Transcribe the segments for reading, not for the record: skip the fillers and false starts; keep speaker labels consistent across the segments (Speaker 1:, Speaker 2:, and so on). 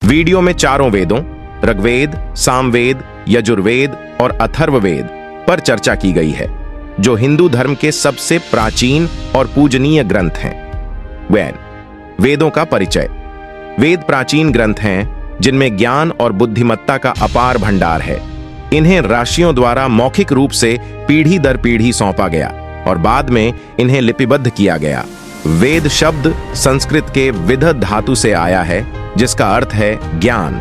Speaker 1: Video में चारों वेदों ऋग्वेद, सामवेद, यजुर्वेद और अथर्ववेद पर चर्चा की गई है, जो हिंदू धर्म के सबसे प्राचीन और पूजनीय ग्रंथ हैं। वेदों का परिचय। वेद प्राचीन ग्रंथ हैं जिनमें ज्ञान और बुद्धिमत्ता का अपार भंडार है। इन्हें ऋषियों द्वारा मौखिक रूप से पीढ़ी दर पीढ़ी सौंपा गया और बाद में इन्हें लिपिबद्ध किया गया। वेद शब्द संस्कृत के विद धातु से आया है, जिसका अर्थ है ज्ञान।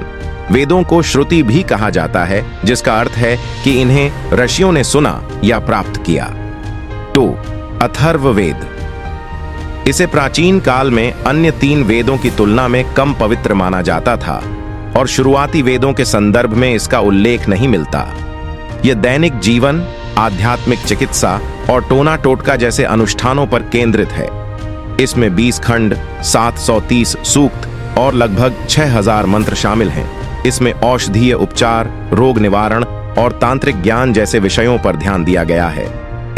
Speaker 1: वेदों को श्रुति भी कहा जाता है, जिसका अर्थ है कि इन्हें ऋषियों ने सुना या प्राप्त किया। 2. अथर्ववेद। इसे प्राचीन काल में अन्य 3 वेदों की तुलना में कम पवित्र माना जाता था और शुरुआती वेदों के संदर्भ में इसका उल्लेख नहीं मिलता। यह दैनिक जीवन, आध्यात्मिक चिकित्सा और टोना टोटका जैसे अनुष्ठानों पर केंद्रित है। इसमें 20 खंड, 730 सूक्त और लगभग 6000 मंत्र शामिल हैं। इसमें औषधीय उपचार, रोग निवारण और तांत्रिक ज्ञान जैसे विषयों पर ध्यान दिया गया है।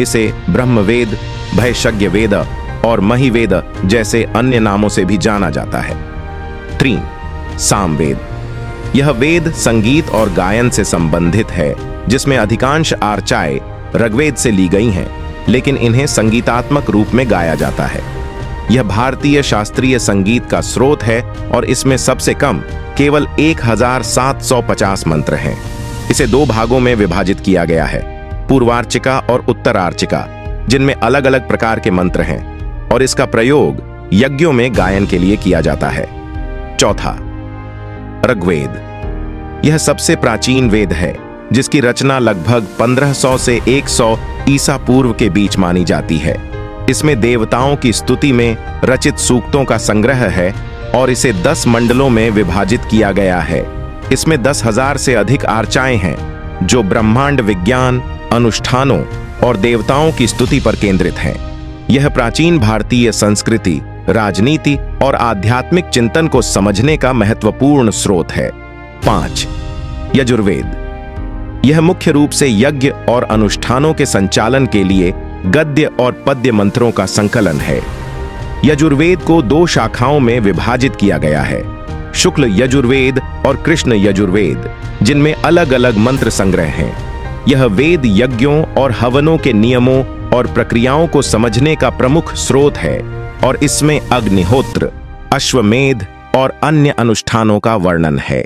Speaker 1: इसे ब्रह्मवेद, भैषज्ञ वेद और महिवेद जैसे अन्य नामों से भी जाना जाता है। 3. सामवेद। यह वेद संगीत और गायन से संबंधित है, जिसमें अधिकांश आर्चाएं ऋग्वेद से ली गई हैं, लेकिन इन्हें संगीतात्मक रूप में गाया जाता है। यह भारतीय शास्त्रीय संगीत का स्रोत है और इसमें सबसे कम केवल 1750 मंत्र हैं। इसे 2 भागों में विभाजित किया गया है, पूर्वार्चिका और उत्तरार्चिका, जिनमें अलग अलग प्रकार के मंत्र हैं और इसका प्रयोग यज्ञों में गायन के लिए किया जाता है। 4. ऋग्वेद। यह सबसे प्राचीन वेद है, जिसकी रचना लगभग 1500 से 100 ईसा पूर्व के बीच मानी जाती है। इसमें देवताओं की स्तुति में रचित सूक्तों का संग्रह है और इसे 10 मंडलों में विभाजित किया गया है। इसमें 10,000 से अधिक आर्चाएं हैं, जो ब्रह्मांड विज्ञान, अनुष्ठानों और देवताओं की स्तुति पर केंद्रित हैं। यह प्राचीन भारतीय संस्कृति, राजनीति और आध्यात्मिक चिंतन को समझने का महत्वपूर्ण स्रोत है। 5. यजुर्वेद। यह मुख्य रूप से यज्ञ और अनुष्ठानों के संचालन के लिए गद्य और पद्य मंत्रों का संकलन है। यजुर्वेद को 2 शाखाओं में विभाजित किया गया है, शुक्ल यजुर्वेद और कृष्ण यजुर्वेद, जिनमें अलग अलग मंत्र संग्रह हैं। यह वेद यज्ञों और हवनों के नियमों और प्रक्रियाओं को समझने का प्रमुख स्रोत है और इसमें अग्निहोत्र, अश्वमेध और अन्य अनुष्ठानों का वर्णन है।